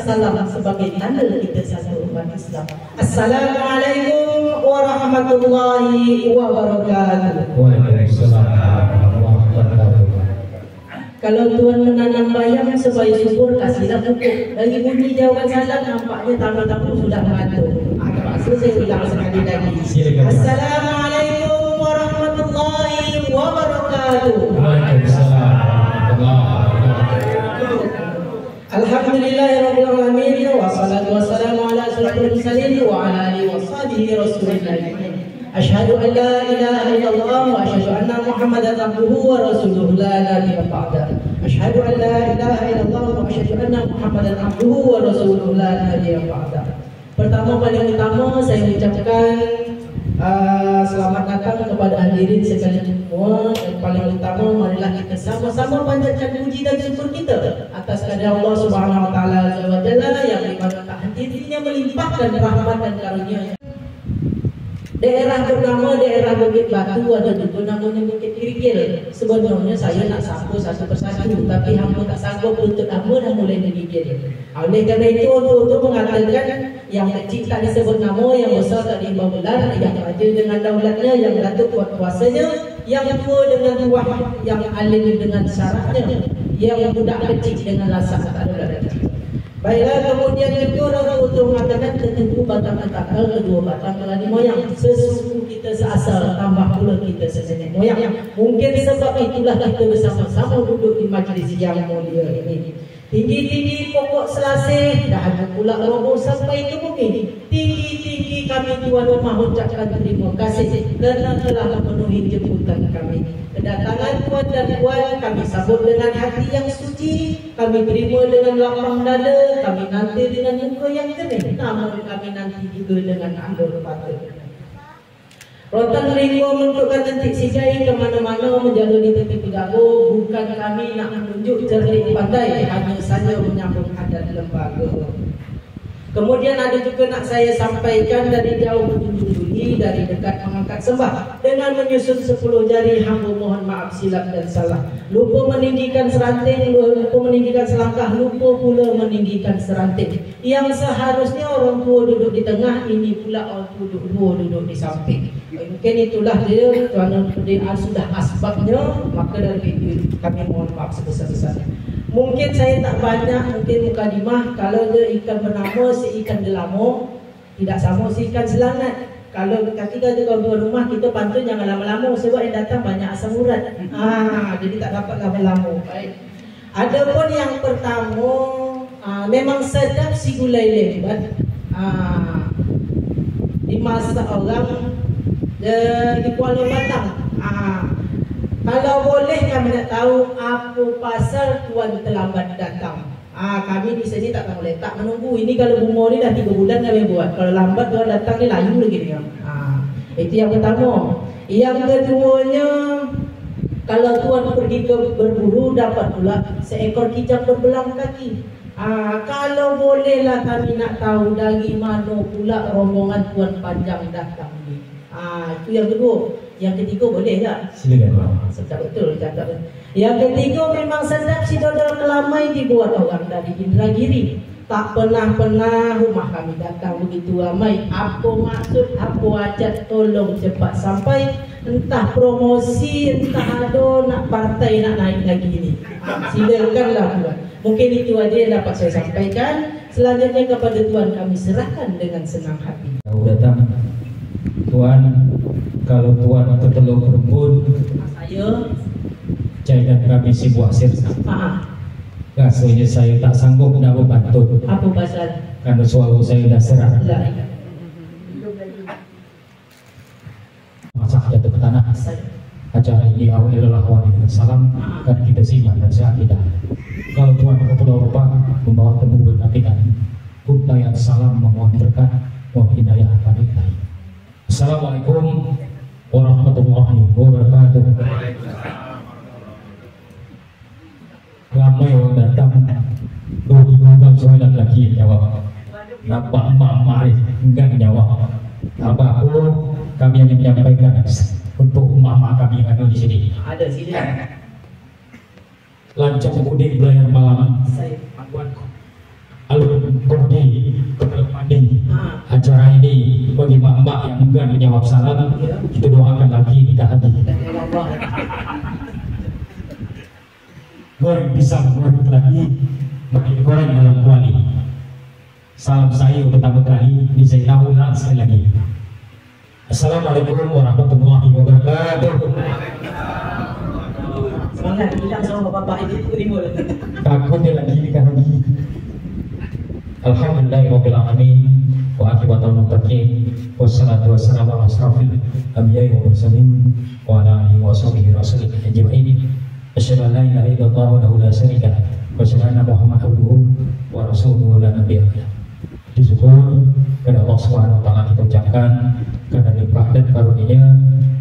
Salam sebagai tanda kita satu umat Islam. Assalamualaikum warahmatullahi wabarakatuh. Waalaikumsalam warahmatullahi wabarakatuh. Kalau Tuhan menanam bayam supaya subur, kasihlah pupuk. Dari bunyi jawaban salam nampaknya tamu-tamu sudah mengatur. Terpaksa saya ulang sekali lagi. Assalamualaikum warahmatullahi wabarakatuh. Waalaikumsalam warahmatullahi wabarakatuh. Alhamdulillahirabbil alamin wassalatu wassalamu ala asyrofil mursalin wa ala alihi washabihi rasulillah. Asyhadu an la ilaha illallah wa asyhadu anna Muhammadan abduhu wa rasuluhu la nabiyya ba'da. Asyhadu an la ilaha illallah wa asyhadu anna Muhammadan abduhu wa rasuluhu la nabiyya ba'da. Pertama paling utama saya ucapkan selamat datang kepada hadirin sekalian semua. Dan paling utama marilah kita sama-sama panjatkan puji dan syukur kita atas kehadirat Allah Subhanahu wa taala yang di mana tak henti-hentinya melimpahkan rahmat dan karunia-Nya. Daerah bernama daerah Bukit Batu ada juga namanya Bukit Kirikil. Sebenarnya saya nak sambung satu persatu, tapi hamba tak sanggup untuk nama dah mulai digigit. Oleh kerana itu untuk mengatakan yang kecil tak disebut nama, yang besar tak diimbau gelar, yang adil dengan daulatnya, yang datuk kuat kuasanya, yang tua dengan tuah, yang alim dengan syaratnya, yang budak kecil dengan lasak tak ada kecil. Baiklah, kemudian juga orang untuk mengatakan tentu batang tanggal kedua batang keladi moyang. Sesuku kita seasal, tambah pula kita senenek moyang. Mungkin sebab itulah kita bersama-sama duduk di majlis yang mulia ini. Tinggi-tinggi pokok selasih, dah ada pula roboh sampai ke bumi. Tinggi-tinggi kami tuan rumah ucapkan terima kasih kerana telah memenuhi jemputan kami. Kedatangan tuan dan puan kami sambut dengan hati yang suci, kami terima dengan lapang dada, kami nanti dengan muka yang jernih, namun kami nanti juga dengan anggur patut. Rotan ringo menentukan tentik sigai ke mana-mana menjalani tepi pegago. Bukan kami nak menunjuk cerdik pandai, hanya saja menyambung adat lembaga. Kemudian ada juga nak saya sampaikan dari jauh menjunjung tinggi, dari dekat mengangkat sembah. Dengan menyusun 10 jari, hamba mohon maaf silap dan salah. Lupa meninggikan seranting, lupa meninggikan selangkah, lupa pula meninggikan seranting. Yang seharusnya orang tua duduk di tengah, ini pula orang tua duduk di samping. Mungkin itulah dia, kerana sudah asbabnya, maka dari kami mohon maaf sebesar-besarnya. Mungkin saya tak banyak, mungkin mukadimah. Kalau dia ikan bernama si ikan delamo, tidak sama si ikan selangat. Kalau ketika dia tuan rumah, kita pantun jangan lama-lama, sebab yang datang banyak asam urat. Jadi tak dapat lama-lama. Baik. Adapun yang pertama, memang sedap si gulai lembat. Dimasak orang di Kuala Batang. Kalau boleh kami nak tahu apa pasal tuan terlambat datang. Kami di sini tak boleh, tak menunggu. Ini kalau umur ni dah 3 bulan kami buat. Kalau lambat tuan datang ni layu lagi ni. Itu yang pertama. Yang keduanya, kalau tuan pergi ke berburu, dapat pula seekor kijang berbelang kaki. Kalau bolehlah kami nak tahu dari mana pula rombongan tuan panjang datang ni. Itu yang kedua. Yang ketiga boleh tak? Silakan Pak. Sedap betul cakap. Yang ketiga memang sedap si dodol kelamai dibuat orang dari Indragiri. Tak pernah rumah kami datang begitu ramai. Apa maksud, apa hajat, tolong cepat sampai. Entah promosi, entah ada nak partai nak naik lagi ni. Silakanlah tuan. Mungkin itu aja yang dapat saya sampaikan. Selanjutnya kepada tuan kami serahkan dengan senang hati. Datang tuan, kalau tuan ketelur perembun, saya cairan kami si buah sirsa. Rasanya saya tak sanggup nak berbantu. Apa pasal? Karena suara saya dah serak. Masak jatuh ke tanah. Acara ini awalnya Waalaikumsalam, kan kita simak dan sehat tidak. Kalau tuan ke Pulau Rupang membawa temu bergantian, Kuntayat salam memohon berkat wa hidayah tabi'in. Assalamualaikum warahmatullahi wabarakatuh. Ramai orang datang, dua soalan lagi jawab. Nampak emak-emak enggak jawab. Apa-apa kami yang menyampaikan untuk emak-emak kami yang ada di sini. Ada sini. Lancang mudik belayar malam. Saya. Alun Kodi mandi acara ini bagi mak-mak yang enggan menjawab salam, kita doakan lagi kita hati. Goreng pisang goreng lagi, makin goreng dalam kuali. Salam saya pertama kali di Zainal ulang sekali lagi. Assalamualaikum warahmatullahi wabarakatuh. Semangat bilang sama bapak itu timbul. Takut dia lagi lagi. Alhamdulillahirabbil alamin wa aqibatul muttaqin wassalatu wassalamu ala asrofil anbiya'i wal mursalin wa ala alihi wa sahbihi rasulil ajma'in. Asyhadu an la ilaha illallah wa la syarika lah wa asyhadu anna Muhammadan abduhu wa rasuluhu la nabiyya ba'dah. Disyukur kepada Allah Subhanahu wa taala kita ucapkan karena limpah dan karunia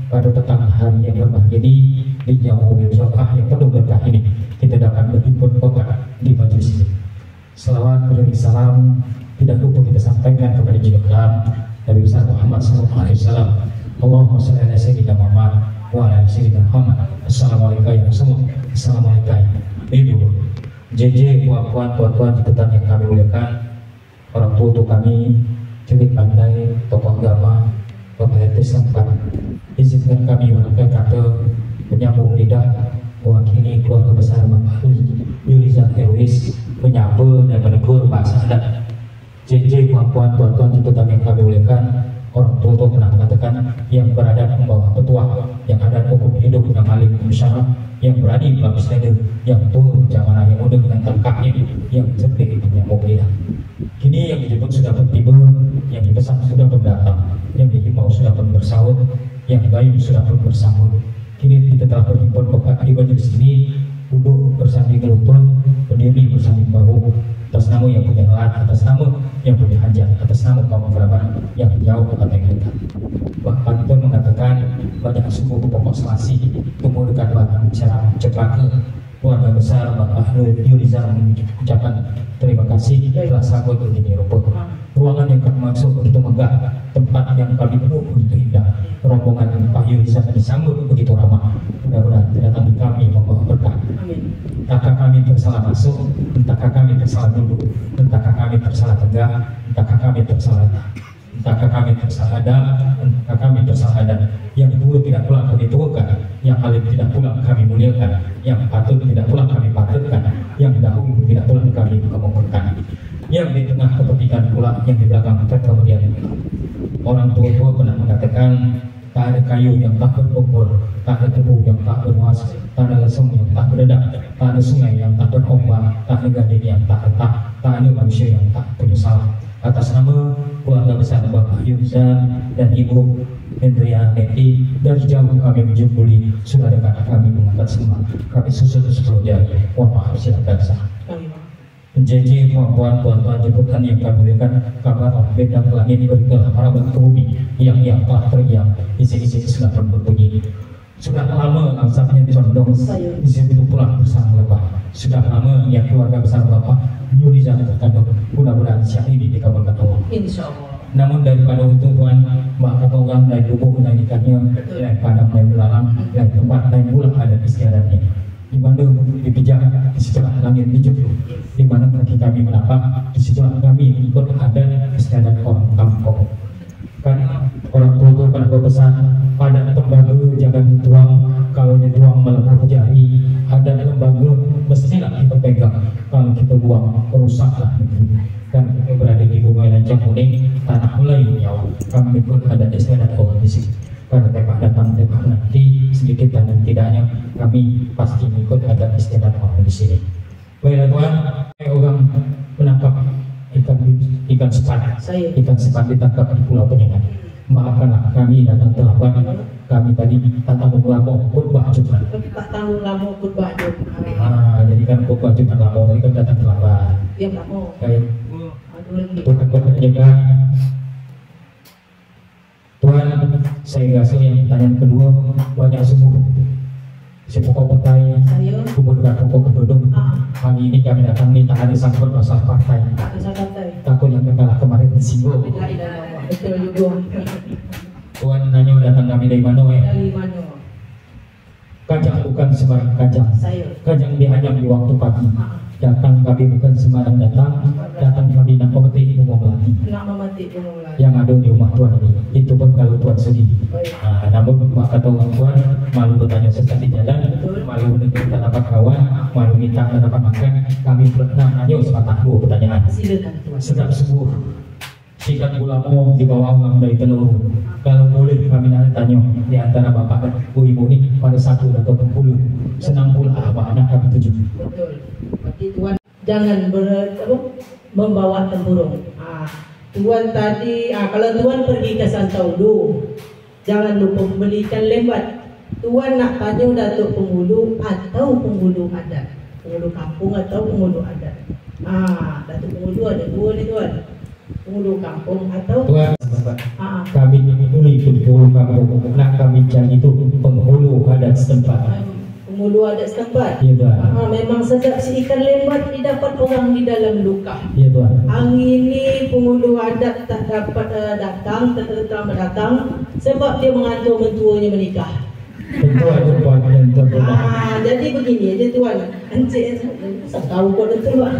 pada petang hari yang berbahagia ini di Yaumul Jum'ah yang penuh berkah ini kita dapat berhimpun kokoh di majelis ini. Salawat beri salam tidak lupa kita sampaikan kepada Jibril Nabi besar Muhammad SAW. Allahumma shalli ala sayyidina Muhammad wa ala sayyidina Muhammad. Assalamualaikum ya Rasulullah. Assalamualaikum Ibu JJ, puan-puan, tuan-tuan jemputan yang kami muliakan, orang tua kami, celik pandai, tokoh agama, Bapak RT setempat, izinkan kami merangkai kata penyambung lidah mewakili keluarga besar Bapak Yuliza Erwis menyapa dan menegur bahasa adat. JJ, puan-puan, tuan-tuan jemputan yang kami muliakan, orang tua pernah mengatakan yang beradat membawa petuah, yang adat hukum hidup yang alim musyawarah, yang berani melapis dada, yang tua jamaah yang muda dengan tangkapnya, yang cerdik menyambung lidah. Kini yang dijemput sudah bertiba, yang dipesan sudah berdatang, yang dihimbau sudah pun bersaut, yang bayu sudah pun bersambut. Kini kita telah berhimpun pekat di majelis ini, duduk bersanding lutut, berdiri bersanding bahu, atas nama yang punya alat, atas nama yang punya hajat, atas nama kaum kerabat yang jauh atau yang dekat. Bahkan pun mengatakan banyak sungguh pokok selasi tumbuh dekat batang cara cepat keluarga besar Bapak Yuliza mengucapkan terima kasih telah sanggup begini rupa. Ruangan yang kami maksud begitu megah, tempat yang kami penuh begitu indah. Rombongan Pak Yuliza disambut begitu ramah. Mudah-mudahan kedatangan kami membawa berkah. Entahkah kami tersalah masuk, entahkah kami tersalah duduk, entahkah kami tersalah tegak, entahkah kami tersalah entahkah kami tersalah adab, entahkah kami tersalah adat. Yang dulu tidak pula kami tuakan, yang alim tidak pula kami muliakan, yang patut tidak pula kami patutkan, yang dahulu tidak pula kami kemukakan, yang di tengah kepentingan pula, yang di belakang kemudian. Orang tua-tua pernah mengatakan tak ada kayu yang tak berumur, tak ada tebu yang tak berwas, tak ada lesung yang tak beredak, tak ada sungai yang tak berombak, tak ada gading yang tak retak, tak ada manusia yang tak punya salah. Atas nama keluarga besar Bapak Yuliza dan Ibu Hendria Neti, dari jauh kami menjempuli, sudah dekat kami mengangkat semua, kami susul 10 jari. Mohon maaf, silakan sah. JJ, puan-puan, tuan-tuan jemputan yang kami muliakan, kabar bentang langit berikan harapan ke bumi yang telah teriang, isi-isi sudah pun berbunyi. Sudah lama langsapnya condong di situ pulang bersama lepas. Sudah lama yang keluarga besar Bapak Yuliza terkandung, mudah-mudahan siang ini dikabulkan Allah. Insyaallah. Namun daripada itu Tuhan, maka orang dari tubuh dan ikannya, dan padam dan belalang, dan tempat dan pulang ada istiadatnya. Di mana dipijak, di situlah langit dijunjung. Di mana kaki kami menapak, di situlah kami ikut ada istiadat orang kampung. Karena orang tua pernah berpesan, pada tembaga jangan dituang, kalau dituang melepuh jari. Ada tembaga mestilah kita pegang, kalau kita buang rusaklah negeri. Dan kita berada di bumi Lancang Kuning, tanah Melayu nyawa. Kami pun ada istiadat orang di sini. Pada tempat datang tempat nanti sedikit dan tidaknya kami pasti ikut ada istiadat orang di sini. Baiklah Tuhan, orang menangkap ikan sepat. Ikan sepat ditangkap di Pulau Penyengat. Maafkanlah kami datang terlambat. Kami tadi tak tahu lama khutbah Jumat. Tak tahu lama khutbah Jumat. Jadi kan khutbah Jumat lama, ini kan datang terlambat. Dia lama. Baik. Tuhan jaga Sehingga yang pertanyaan kedua banyak sumur sepokok petai Saya kemudian pokok kedodong. Hari ini kami datang ini tak ada sangkut masalah partai. Takut yang kalah kemarin disinggung. betul juga. Tuan nanya datang kami dari mana Dari mana? Kajang bukan sembarang kajang. Saya. Kajang dihanyam di waktu pagi. Datang kami bukan sembarang datang kami nak pemetik ilmu melati Nak memetik gunung lain. yang ada di rumah Tuan ini. Itu pun kalau Tuan sedih. Namun kata orang Tuan malu bertanya sesat di jalan, malu mendengar tak dapat kawan, malu minta tak dapat makan. Kami pernah nanya sepatah dua pertanyaan. Silakan Tuan. Sedap sembuh. Sikat gulamo di bawah orang dari telur. Kalau boleh kami nak tanya di antara bapak dan ibu ini pada satu atau 10 senang pula apa anak kami tuju. Betul. Berarti Tuan jangan membawa tempurung. Tuan tadi kalau Tuan pergi ke Santaulu, jangan lupa beli ikan lembat. Tuan nak tanya Datuk Penghulu atau penghulu adat, penghulu kampung atau penghulu adat. Datuk Penghulu ada dua ni Tuan. Penghulu kampung atau Tuan, kami memilih penghulu kampung. Nak kami cari itu penghulu adat setempat. penghulu adat setempat. Ya Tuan. Memang sedap si ikan lembat didapat orang di dalam luka. Ya Tuan. Hari ini penghulu adat tak dapat datang sebab dia mengantar mentuanya menikah. Tentu ada Tuan yang terbuka. Jadi begini aja Tuan. Encik saya tahu kau dah Tuan.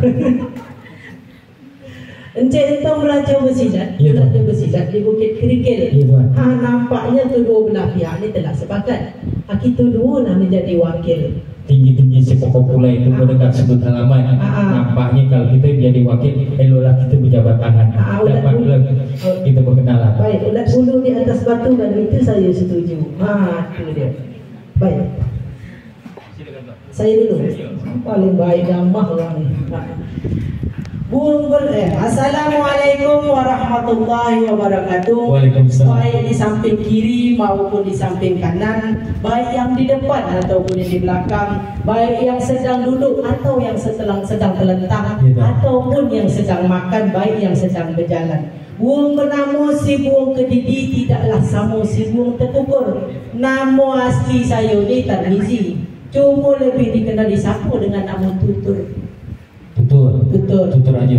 Encik entah belajar bersilat, Ya, belajar bersilat di Bukit Kerikil. Ya Tuan. Nampaknya kedua belah pihak ni telah sepakat. Kita dua nak menjadi wakil. Tinggi-tinggi sepokok pula itu mendekat sebut halaman. Nampaknya kalau kita jadi wakil, eloklah kita berjabat tangan. Dapatlah kita berkenalan. Baik, ulat bulu di atas batu dan itu saya setuju. Itu dia. Baik. Saya dulu. Paling baik gamah orang ni. Assalamualaikum warahmatullahi wabarakatuh. Waalaikumsalam. Baik di samping kiri maupun di samping kanan, baik yang di depan ataupun yang di belakang, baik yang sedang duduk atau yang sedang terlentang, ataupun yang sedang makan, baik yang sedang berjalan. Buang bernama si buang kedidi tidaklah sama si buang terkukur. Nama asli saya ni Tarmizi, cuma lebih dikenali siapa dengan nama Tutur. Tutur Raja.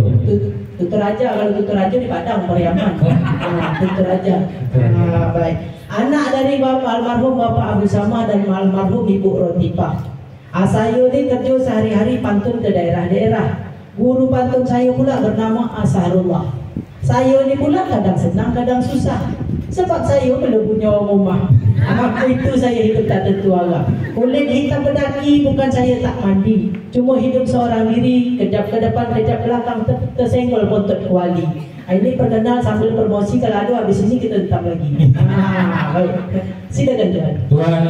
Tutur Raja, kalau Tutur Raja di Padang, Pariaman. Tutur Raja. Baik. Anak dari almarhum Bapak Abu Sama dan almarhum Ibu Rotifah. Saya ni kerja sehari-hari pantun ke daerah-daerah. Guru pantun saya pula bernama Asharullah. Saya ni pula kadang senang, kadang susah. Sebab saya belum punya rumah. Itu saya hidup tak tentu arah. Kulit hitam berdaki bukan saya tak mandi. Cuma hidup seorang diri, kejap ke depan, kejap belakang, tersenggol bontot kuali. Ini perkenal sambil promosi, kalau ada habis ini kita tetap lagi. Baik. Silakan Tuan. Tuan.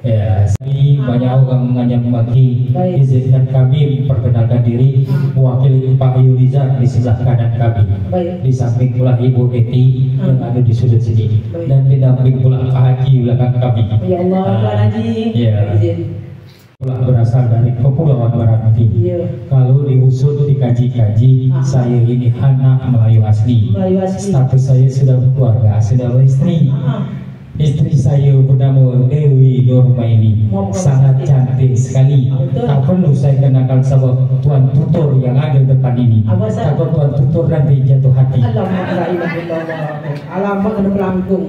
Ya, ini banyak orang menganyam bagi. Izinkan kami memperkenalkan diri. Mewakili Pak Yuliza di sebelah kanan kami. Di samping pula Ibu Eti yang ada di sudut sini. Dan di samping pula Pak Haji belakang kami. Ya Allah, Pak Haji. Ya. Pula berasal dari Kepulauan Meranti. Kalau diusut dikaji-kaji, saya ini anak Melayu asli. Status saya sudah berkeluarga, sudah beristri. Istri saya bernama Dewi Nurmaini, sangat cantik sekali. Tak perlu saya kenalkan sama Tuan Tutur yang ada depan ini. Takut Tuan Tutur nanti jatuh hati. Alamak kena pelanggung.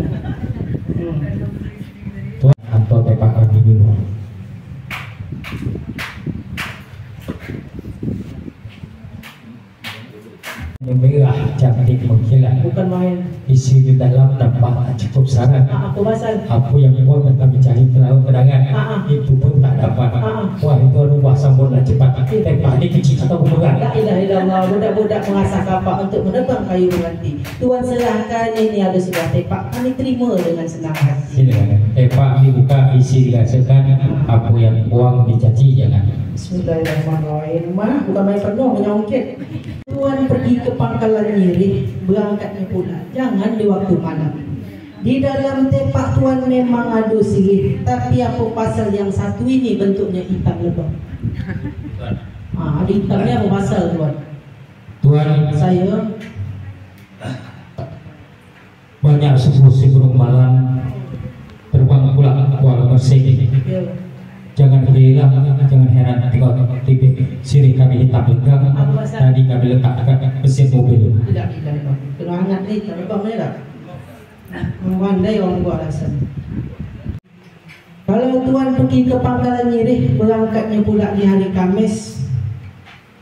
Tuan atau tepak kaki dulu. Merah cantik mengkilat, bukan main. Isi di dalam nampak cukup syarat. Aku pasal Apa yang buat kami cari ke laut kedangan, itu pun tak dapat. Wah, itu rubah sambungan cepat. Tempat ini kecil atau bukan? La ilaha illallah. Budak-budak mengasah kapak untuk menebang kayu nanti. Tuan serahkan ini ada sebuah tepak, kami terima dengan senang hati. Tepak dibuka, isi dihasilkan. Apa yang buang dicaci jangan. Bismillahirrahmanirrahim. Bukan main penuh menyongket. Tuan pergi ke pangkalan Nyirih, berangkatnya pula jangan di waktu malam. Di dalam tepak Tuan memang ada sirih, tapi apa pasal yang satu ini bentuknya hitam lebam? Ada hitamnya apa pasal Tuan? Tuan, Saya banyak subuh si burung malam terbang pula kuala bersih. Ya. Jangan hilang, jangan heran tengok TV siri kami hitam legang. Tadi kami letakkan mesin mobil. Tidak. Kena hangat ni, tak lepas merah. Memandai orang buat alasan. Kalau tuan pergi ke Pangkalan Nyirih, berangkatnya pula di hari Khamis,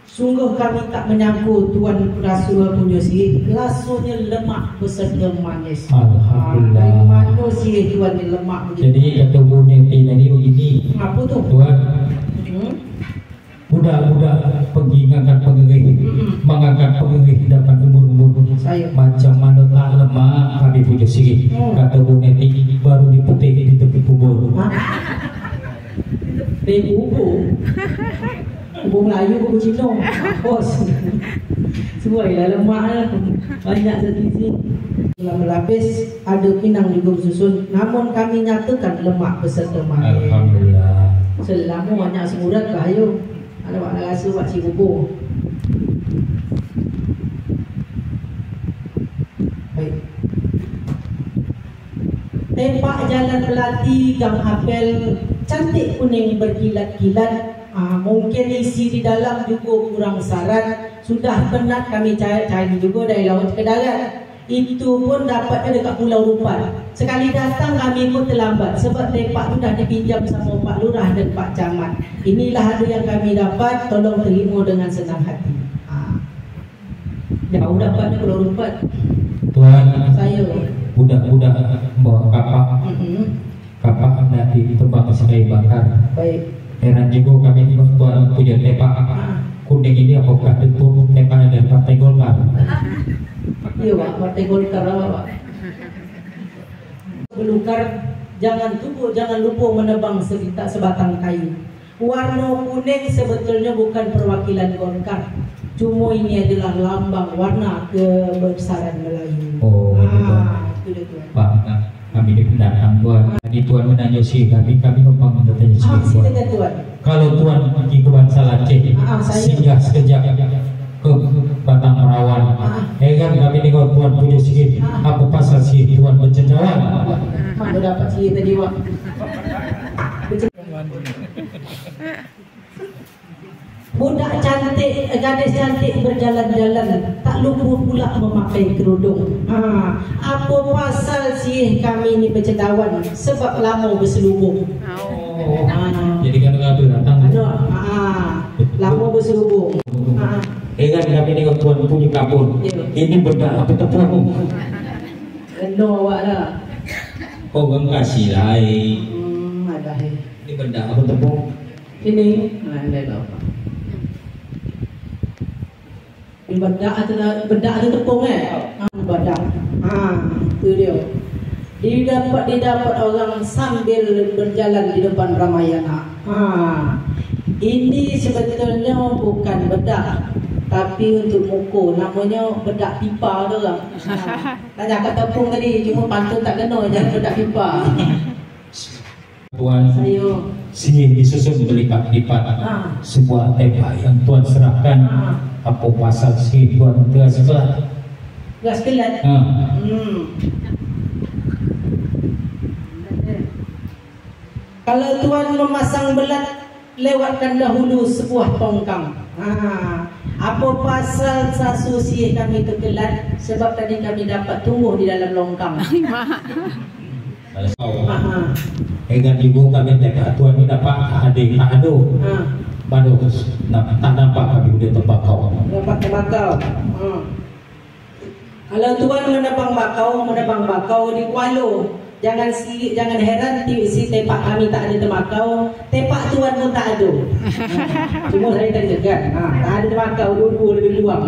sungguh kami tak menyangka tuan rasa punya sirih rasanya lemak beserta manis. Alhamdulillah. Dari mana sirih tuan ni lemak begitu? Jadi kata Bu Neti tadi begini. Apa tu? Tuan, budak-budak pergi mengangkat pengerih dapat umur-umur Saya. macam mana tak lemak kami punya sirih. Kata Bu Neti baru dipetik di tepi kubur. Di kubur? Kubur Melayu, kubur Cina. Bos. Semua ialah lemak lah. Banyak sini. Dalam melapis ada pinang juga bersusun. Namun kami nyatakan lemak beserta manis. Alhamdulillah. Selama banyak semurat ke ayo. Ada buat rasa buat si kubur. Baik. Tepak jalan Melati, Gang Apel, cantik kuning berkilat-kilat. Mungkin isi di dalam juga kurang syarat. Sudah penat kami cari juga dari laut ke darat. Itu pun dapatnya dekat Pulau Rupat. Sekali datang kami pun terlambat sebab tepak tu dah dipinjam sama Pak Lurah dan Pak Camat. Inilah ada yang kami dapat, tolong terima dengan senang hati. Jauh dapatnya Pulau Rupat. Tuan, Saya budak-budak bawa kapak. Kapak nanti tebang sebagai bakar. baik. Heran juga kami tengok tuan punya tepak kuning ini apakah tentu tepak dari Partai Golkar? Iya Pak, Partai Golkar apa Pak? Belukar, jangan lupa menebang sebatang kayu. Warna kuning sebetulnya bukan perwakilan Golkar. Cuma ini adalah lambang warna kebesaran Melayu. Oh, itu dia tuan. Pak, kami di pendatang tuan. Tadi tuan menanya si kami numpang bertanya si tuan. Silakan tuan. Kalau tuan pergi ke Bangsa Aceh, saya. singgah sekejap ke Batang Perawan. Kan kami tengok tuan punya sikit. Apa pasal si tuan bercendawan? Mana dapat sihir tadi Pak? Budak cantik, gadis cantik berjalan-jalan, tak lupa pula memakai kerudung. Apa pasal sih kami ni bercendawan? Sebab lama berselubung. Jadi kan kami datang. Lama berselubung. Kan kami tengok tuan punya kapur. Ini benda apa tepung? Kena awak lah. Oh, bang kasih lah. Ada. Ini benda apa tepung? Ini, ada lah. Ini benda ada tepung benda. Itu dia. Didapat orang sambil berjalan di depan Ramayana. Ini sebetulnya bukan bedak, tapi untuk muka namanya bedak pipa tu lah. Tak cakap tepung tadi, cuma pantun tak kena, jangan bedak pipa. Tuan, Saya sini disusun berlipat-lipat sebuah tepak yang tuan serahkan. Apa pasal si tuan tegas kelat? gas kelat. Kalau tuan memasang belat, lewatkan dahulu sebuah tongkang. Apa pasal sasusi kami terkelat? Sebab tadi kami dapat tumbuh di dalam longkang. Dengan ibu kami tepak tuan ni dapat adik tak ada. Baru tak nampak kami boleh tembakau. Dapat tembakau. Kalau tuan menebang bakau di Kuala, jangan heran si tepak kami tak ada tembakau, tepak tuan pun tak ada. Cuma saya tadi cakap, tak ada tembakau, dua-dua lebih luang.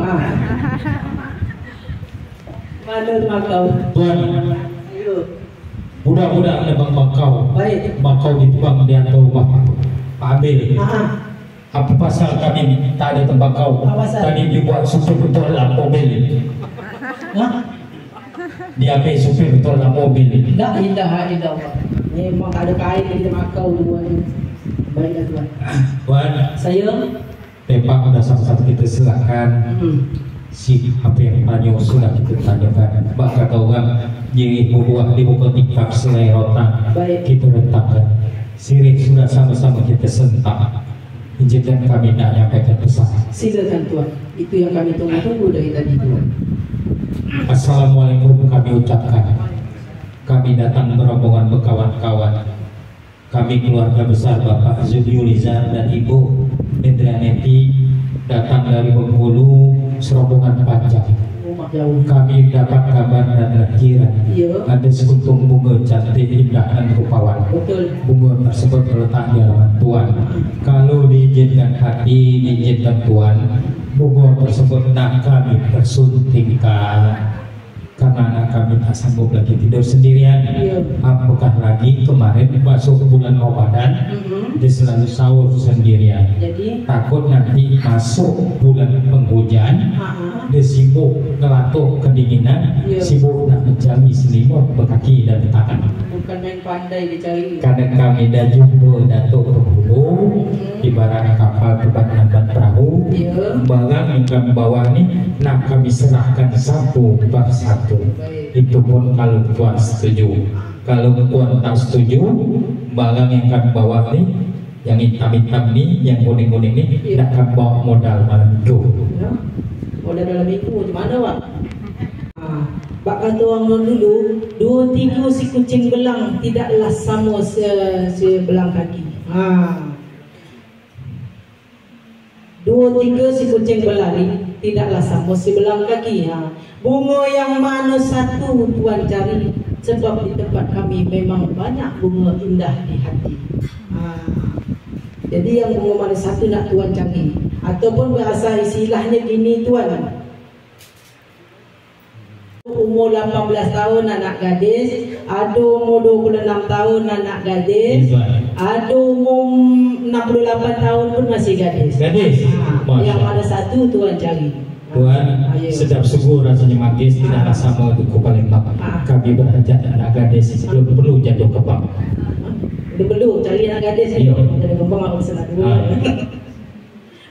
Mana tembakau? Tuan, budak-budak menebang bakau. Baik. Bakau ditebang di atas rumah Pak Abil. Apa pasal kami tak ada tembakau? Tadi dibuat supir betul lah mobil. Dia ambil supir betul lah mobil. Tak indah. Memang tak ada kain di tembakau tuan. Baiklah tuan. Tuan, Saya tepak sudah sama-sama kita serahkan. si apa yang tanya sudah kita tanyakan, maka kau jadi buah di buku tiktok selai rotan kita letakkan sirik sudah sama-sama kita sentak. Izinkan kami nak nyampaikan pesan. Silakan Tuan, itu yang kami tunggu-tunggu dari tadi Tuan. Assalamualaikum kami ucapkan. Kami datang berombongan berkawan-kawan. Kami keluarga besar Bapak Zuliulizar dan Ibu Indraneti datang dari Bengkulu, serombongan panjang. Kami dapat kabar dan terkira ada sekuntum bunga cantik, indah dan rupawan. Bunga tersebut terletak di halaman Tuan. Kalau diizinkan hati, diizinkan Tuan, bunga tersebut nak kami tersuntingkan. Karena anak kami tak sanggup lagi tidur sendirian. Apakah lagi kemarin masuk bulan Ramadan, dia selalu sahur sendirian. Jadi takut nanti masuk bulan penghujan, dia sibuk ngelatuh kedinginan, sibuk nak mencari selimut berkaki dan bertangan. bukan main pandai dicari. Kadang kami dah jumpa Datuk Penghulu, ibarat kapal terbang perahu. Barang yang kami bawa ni nak kami serahkan satu persatu. Itu pun kalau Tuan setuju. Kalau Tuan tak setuju, barang yang kami bawa ni, yang hitam-hitam ni, yang kuning-kuning ni, nak kami bawa modal malam itu. Modal dalam itu macam mana Pak? Pak kata orang dulu, 2-3 si kucing belang tidaklah sama sebelang kaki. 2-3 si kucing belang ni tidaklah sama sebelang kaki. Bunga yang mana satu Tuan cari? Sebab di tempat kami memang banyak bunga indah di hati. Jadi yang bunga mana satu nak Tuan cari? Ataupun bahasa istilahnya gini Tuan, umur 18 tahun anak gadis, ada umur 26 tahun anak gadis, ada umur 68 tahun pun masih gadis. Yang mana satu Tuan cari? Tuan, sedap sungguh rasanya manggis, tidaklah sama untuk Palembang. Kami berhajat anak gadis, belum perlu jatuh ke bank. Belum perlu cari anak gadis ni. Jadi kembang aku senang dulu.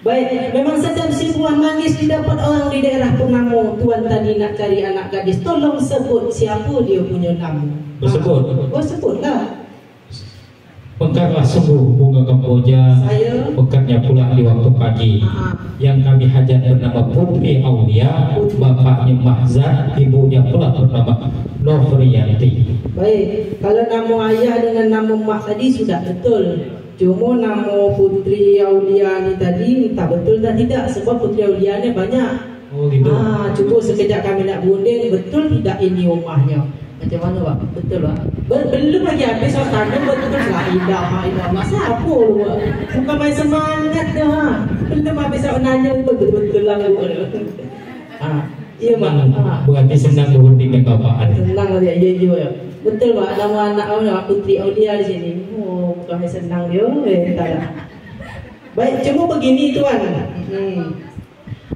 Baik, memang sedap si buah manggis didapat orang di daerah Purnamo. Tuan tadi nak cari anak gadis, tolong sebut siapa dia punya nama. Bersebut? Oh sebutlah. Pekatlah sungguh bunga Kamboja, pekatnya pula di waktu pagi. Yang kami hajat bernama Putri Aulia, bapaknya Mahzad, ibunya pula bernama Novrianti. Baik, kalau nama ayah dengan nama mak tadi sudah betul. Cuma nama Putri Aulia ni tadi tak betul dan tidak, sebab Putri Aulia ni banyak. Oh gitu. Cuba sekejap kami nak berunding, betul tidak ini rumahnya? Macam mana Pak? Betul Pak? Belum lagi habis saya tanya betul lah. Idah masa apa lu Pak? Bukan main semangat dah. Belum habis saya nanya betul-betul lah lu. Iya Pak. Berarti senang berunding dengan bapak. Senang dia, iya. Betul Pak, nama anak awak Putri Aulia di sini. Oh, bukan main senang dia. Tak. Baik, cuma begini Tuan.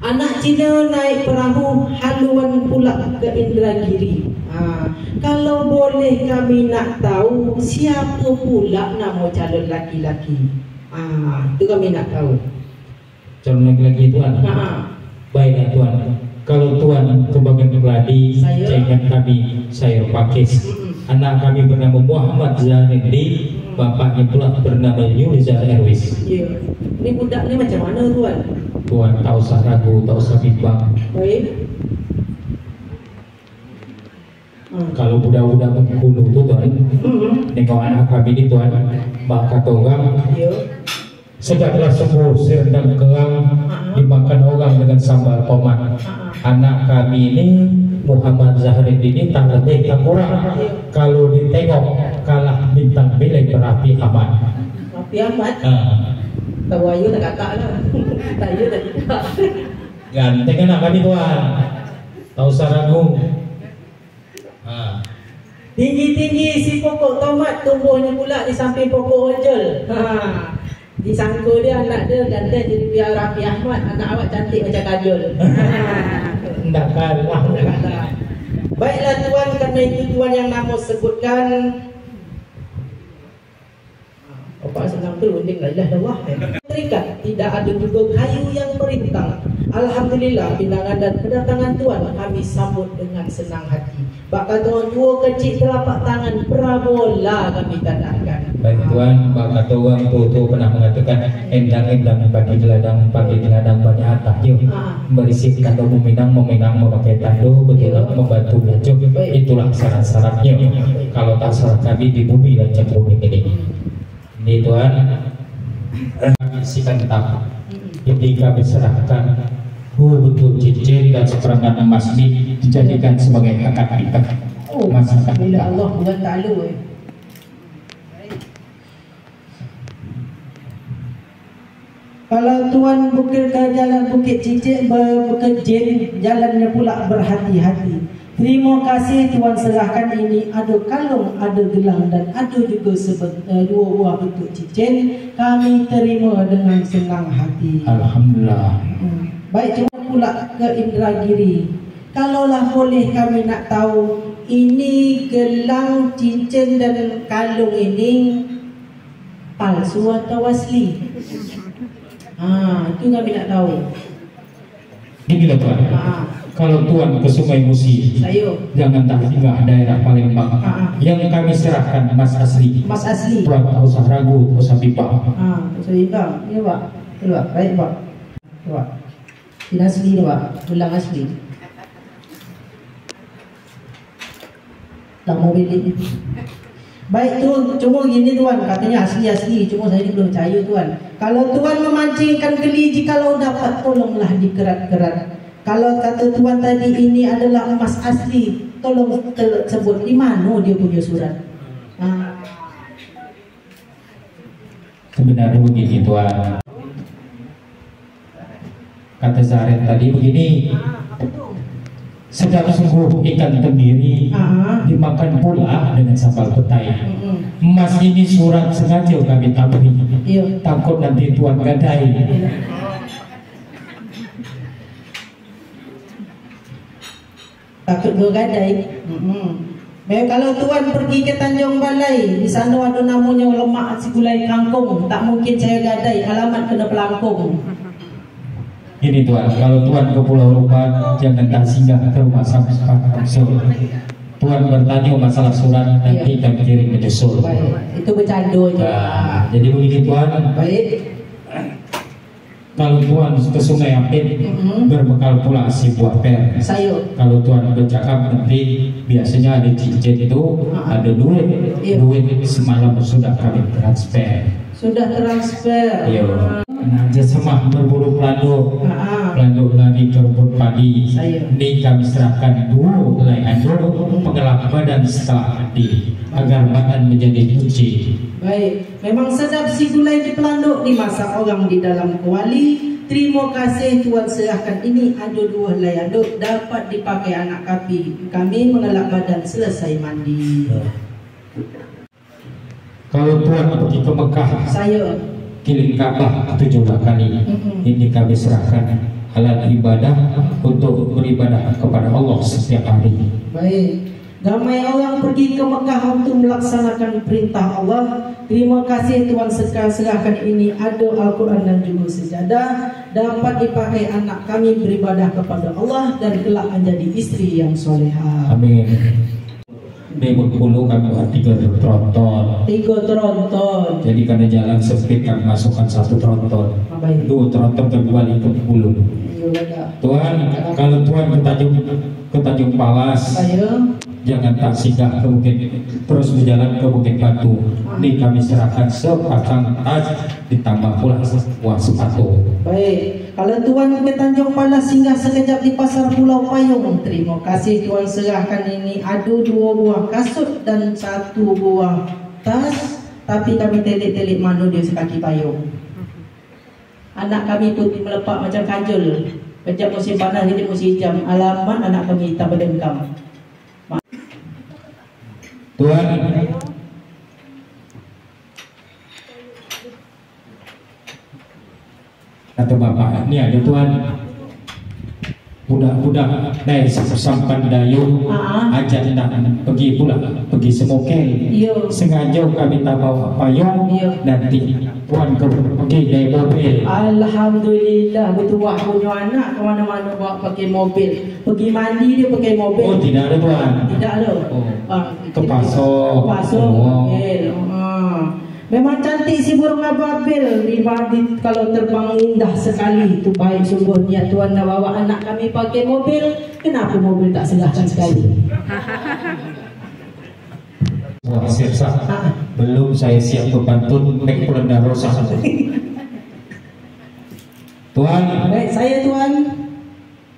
Anak Cina naik perahu haluan pula ke Indragiri. Kalau boleh kami nak tahu siapa pula nama calon laki-laki. Itu kami nak tahu. Calon laki-laki Tuan? Baiklah Tuan. Kalau Tuan sebagai peladi, saya kami saya Pakis. Anak kami bernama Muhammad Zahridi, bapaknya pula bernama Yulizar Erwis. Ini budak ni macam mana Tuan? Tuan tak usah ragu, tak usah bimbang. Baik. Kalau budak-budak Bengkulu tu Tuan, tengok anak kami ni Tuan, mak kata orang, sedaplah semua serendang kerang dimakan orang dengan sambal tomat. Anak kami ini Muhammad Zahrid ini tak lebih tak kurang. Kalau ditengok kalah bintang bilik berapi amat. Api amat? Tahu ayu tak kakak lah. Tak ayu tak kakak. Ganteng anak kami Tuan, tak usah ragu. Tinggi-tinggi si pokok tomat, tumbuhnya pula di samping pokok onjol. Disangka dia anak dia ganteng jadi biar Rafi Ahmad, anak awak cantik macam kajol. Tak kalah. Baiklah Tuan, kerana itu Tuan yang nama sebutkan. Bapak senang berunding la ilaha illallah. Terikat, tidak ada juga kayu yang merintang. Alhamdulillah pinangan dan kedatangan Tuan kami sambut dengan senang hati. Bak kata orang tua kecil telapak tangan prabola kami tandahkan. Baik Tuan, bak kata orang tua pernah mengatakan endang-endang pagi geladang banyak atas yuk. Berisik kata meminang memakai tandu betul membantu belajar. Itulah syarat-syaratnya. Kalau tak syarat kami di bumi dan cenderung ini. Ini Tuhan, si kentang ini kami serahkan betul cincin dan seperangkat emas ini dijadikan sebagai akad nikah masyarakat. Bila Allah bukan ta'alu Kalau Tuan bukit ke jalan Bukit Cicik berkejin, jalannya pula berhati-hati. Terima kasih Tuan serahkan ini ada kalung, ada gelang dan ada juga dua buah bentuk cincin. Kami terima dengan senang hati. Alhamdulillah. Baik, cuma pula ke Indragiri. Kalaulah boleh kami nak tahu ini gelang, cincin dan kalung ini palsu atau asli? Itu kami nak tahu. Inilah Tuan. Kalau Tuan ke Sungai Musi, jangan tak singgah daerah Palembang. Yang kami serahkan emas asli. Emas asli. Tuan tak usah ragu, tak usah bimbang. Tak usah bimbang. Ini Pak. Ini Pak. Baik Pak. Pak. Ini asli ni Pak. Gelang asli. Tak mau beli ni. Baik tu, cuma gini Tuan, katanya asli-asli, cuma saya ni belum percaya Tuan. Kalau Tuan memancingkan geli, jikalau dapat tolonglah dikerat-kerat. Kalau kata Tuan tadi ini adalah emas asli, tolong sebut di mana dia punya surat. Sebenarnya begini Tuan. Kata Zaret tadi begini. Sedap sungguh ikan tenggiri dimakan pula dengan sambal petai. Emas ini surat sengaja kami taburi. Takut nanti Tuan gadai. Takut bergadai. Kalau Tuan pergi ke Tanjung Balai, di sana ada namanya lemak si gulai kangkung, tak mungkin saya gadai, alamat kena pelangkung. Ini Tuan, kalau Tuan ke Pulau Rupan jangan tak singgah ke rumah Samsul. Tuan bertanya masalah surat, nanti kami kirim menyusul. Itu bercanda je. Jadi begini Tuan. Baik. Kalau Tuan ke Sungai Apit, berbekal pula si buah per. Kalau Tuan bercakap nanti biasanya ada cincin itu, ada duit. Duit semalam sudah kami transfer. Sudah transfer. Iya. Nah, semah berburu pelando lari ke rumput padi. Ini kami serahkan dulu helai ando pengelak badan setelah hati agar badan menjadi suci. Baik, memang sedap si gulai di pelanduk dimasak orang di dalam kuali. Terima kasih Tuan serahkan ini ada dua helai anduk dapat dipakai anak kami mengelak badan selesai mandi. Kalau Tuan pergi ke Mekah, keliling Ka'bah 17 kali. Ini kami serahkan alat ibadah untuk beribadah kepada Allah setiap hari. Baik. Ramai orang pergi ke Mekah untuk melaksanakan perintah Allah. Terima kasih Tuan serahkan ini ada Al-Quran dan juga sejadah dapat dipakai anak kami beribadah kepada Allah dan kelak menjadi istri yang soleha. Amin. Di Bengkulu kami buat 3 tronton. 3 tronton. Jadi karena jalan sempit kami masukkan 1 tronton. 2 tronton kembali ke Bengkulu. Tuan, kalau Tuan ke Tanjung Palas, jangan tak singgah ke Bukit, terus berjalan ke Bukit Batu. Ini kami serahkan sepasang tas ditambah pula buah sepatu. Baik, kalau Tuan ke Tanjung Palas singgah sekejap di pasar Pulau Payung, terima kasih Tuan serahkan ini ada 2 buah kasut dan 1 buah tas. Tapi kami telik-telik mana dia sekaki payung. Anak kami putih melepak macam kajol. Kejap musim panas, jadi musim hijau. Alamat anak kami hitam berdengkam. Tuan, kata bapak, ini ada Tuan budak-budak dari Sampan Dayung ajak nak pergi pula, pergi Semokel. Sengaja kami tak bawa payung, nanti tuan pergi dari mobil. Alhamdulillah, betul punya anak ke mana-mana bawa pakai mobil. Pergi mandi dia pakai mobil. Oh, tidak ada tuan. Tidak ada. Ke pasar. Mobil. Memang cantik si burung ababil. Kalau terbang indah sekali. Itu baik sungguh niat tuan nak bawa anak kami pakai mobil. Kenapa mobil tak serahkan sekali? Wah, sirsa. Belum saya siap berpantun naik Polanda Rosa. Tuan. Baik, saya tuan.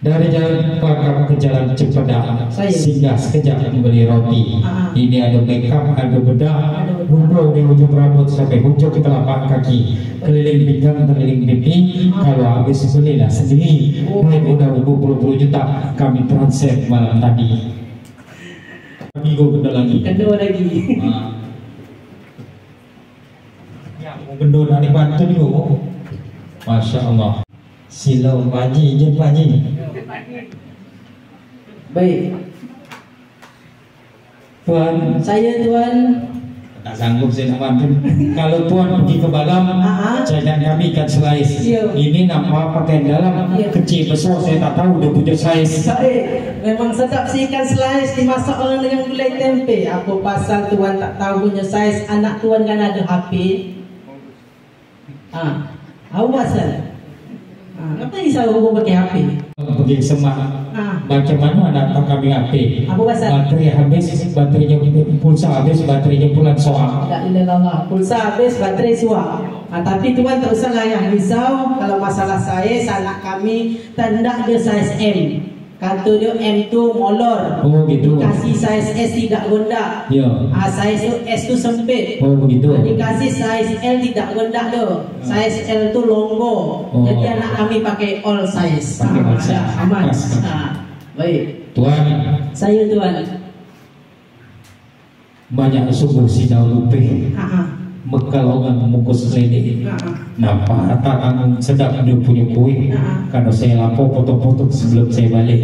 Dari jalan Pakam ke jalan Cempedak, singgah sekejap membeli roti. Ini ada makeup, ada bedak, bumbu di ujung rambut sampai ujung ke telapak kaki, keliling pinggang, keliling pipi. Kalau habis belilah sendiri. Udah berpuluh-puluh juta kami transfer malam tadi. Minggu kena lagi. Ya, mau benda dari Banten ni, Masya Allah. Silau Paji, je Paji. Baik. Tuan, saya tuan. Tak sanggup saya nak bantu. Kalau tuan pergi ke Balam, jangan kami ikan slice. Ini nama pakai dalam kecil besar saya tak tahu dia punya size. Memang sedap sih ikan slice dimasak orang dengan gulai tempe. Apa pasal tuan tak tahu punya size? Anak tuan kan ada HP. Awas lah. Ngapain selalu pakai HP? Pergi Semak. Macam mana nak kami HP? Apa pasal? Baterai habis, baterainya pulsa habis, baterainya pulang soak. Tak ilah, pulsa habis, baterai suak. Tapi tuan tak usahlah yang risau. Kalau masalah saiz, anak kami tanda dia saiz M. Kata dia M tu molor. Oh gitu. Kasih saiz S tidak rendah. Ya. Saiz S tu sempit. Oh begitu. Dikasih saiz L tidak rendah tu. Saiz L tu longgo. Jadi anak kami pakai all size. Pakai all size. Aman. Baik. Tuan. Saya tuan. Banyak sungguh si Daulupe. Bekal orang mengukus lele. Nampak harta kamu sedap dia punya kuih. Kalau saya lapor potong-potong sebelum saya balik.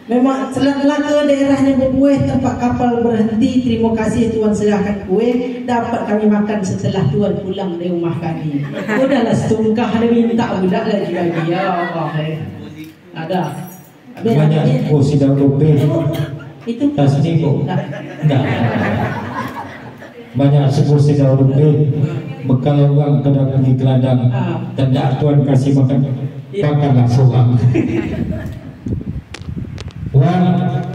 Memang setelah ke daerahnya berbuih tempat kapal berhenti. Terima kasih tuan serahkan kuih. Dapat kami makan setelah tuan pulang dari rumah kami. Udahlah setungkah dia minta budak lagi. Ya Allah. Ada. Banyak si Daulupe. Itu tak sedih. Enggak. Banyak sebut sedar rumput. Bekal orang kena pergi ke ladang. Tidak tuan kasih makan. Makanlah seorang. Tuan.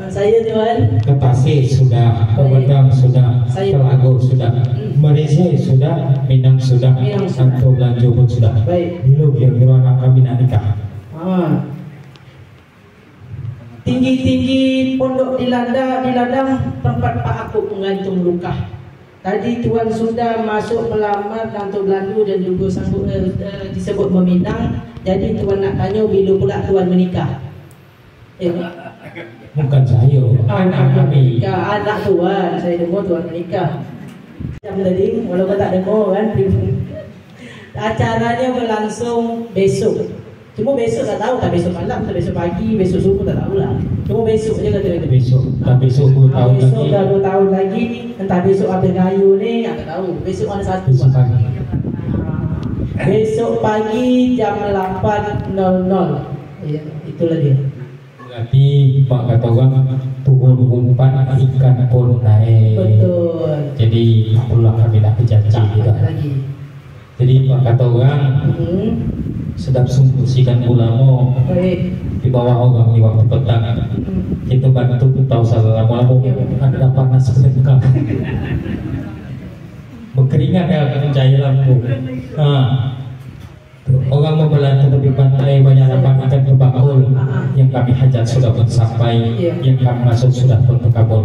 Saya tuan. Ke Tasik sudah, ke Padang sudah, Telago sudah, Malaysia sudah, Minang sudah, Santo Belanja pun sudah. Bila kira-kira anak kami nak nikah. Tinggi-tinggi pondok di ladang tempat Pak Akub menggantung luka. Tadi tuan sudah masuk melamar Datuk Belandu dan juga sanggup disebut meminang. Jadi tuan nak tanya bila pula tuan menikah? Bukan saya, anak kami. Ya, anak tuan. Saya dengar tuan menikah. Jam tadi, walaupun tak dengar kan. Acaranya berlangsung besok. Cuma besok tak tahu, tak besok malam, tak besok pagi, besok subuh tak tahulah. Cuma besok je kata besok. Tak besok 2 tahun lagi. Besok dah 2 tahun lagi. Entah besok habis raya ni, tak tahu. Besok ada satu. Besok pagi. Besok pagi jam 8.00. Ya, itulah dia. Berarti Pak kata orang turun umpan ikan pun naik. Betul. Jadi itulah kami nak berjanji kita. Jadi Pak kata orang sedap sungguh sikan ulama di bawah orang di waktu petang. Kita bantu tahu salah lama-lama ada panas sedengkang. Berkeringat ya cahaya lampu. Orang membelah tepi pantai banyak dapat ikan kebakul yang kami hajat sudah pun sampai, yang kami masuk sudah pun terkabul.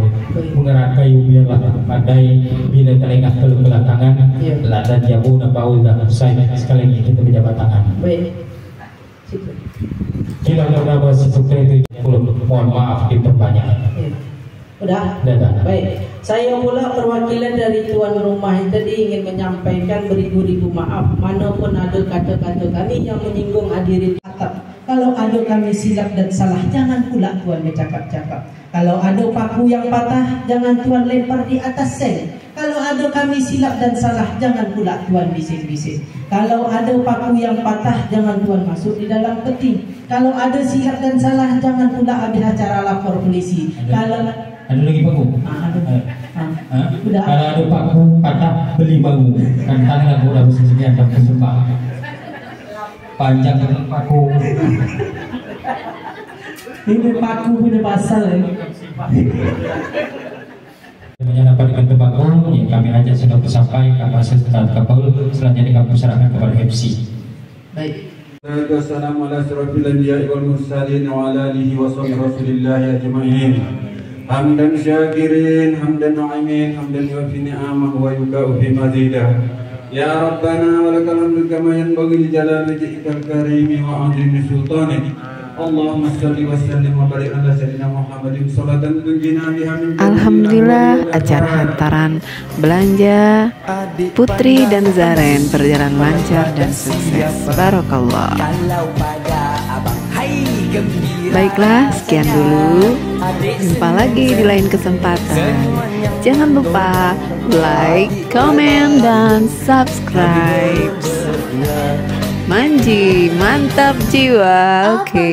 Mengerat kayu biarlah pandai, bila terlengah ke belah tangan, lada jamu dan baul dah usai, sekali lagi kita berjabat tangan. Kira beberapa sesuatu itu mohon maaf diperbanyak. Udah? Dah. Baik. Saya pula perwakilan dari tuan rumah yang tadi ingin menyampaikan beribu-ribu maaf manapun ada kata-kata kami yang menyinggung hadirin atap. Kalau ada kami silap dan salah, jangan pula tuan bercakap-cakap. Kalau ada paku yang patah, jangan tuan lempar di atas seng. Kalau ada kami silap dan salah, jangan pula tuan bising-bising. Kalau ada paku yang patah, jangan tuan masuk di dalam peti. Kalau ada silap dan salah, jangan pula habis acara lapor polisi. Kalau ada lagi paku? Udah. Kalau ada paku patah, beli baru. Kan tangan aku udah sesuai ada kesukaan. Panjang dengan paku. Ini paku punya pasal ya. Dapat dengan tembakau yang kami ajak sudah sampai kapal setelah kapal selanjutnya kami serahkan kepada MC. Baik. Wassalamu ala asyrafil anbiya'i wal mursalin wa ala alihi wa sahbihi rasulillahi ajma'in. Hamdan syakirin, hamdan na'imin, hamdan yuafi ni'amahu wa yuka'u fi mazidah. Ya Rabbana wa lakal hamdu kama yanbaghi li jalali wajhikal karim wa 'azimi sultanik. Allahumma shalli wa sallim wa barik ala sayyidina Muhammadin salatan tunjina biha min. Alhamdulillah, acara hantaran belanja Putri dan Zaren berjalan lancar dan sukses. Barakallah. Baiklah, sekian dulu. Jumpa lagi di lain kesempatan. Jangan lupa like, comment, dan subscribe. Manji, mantap jiwa. Oke.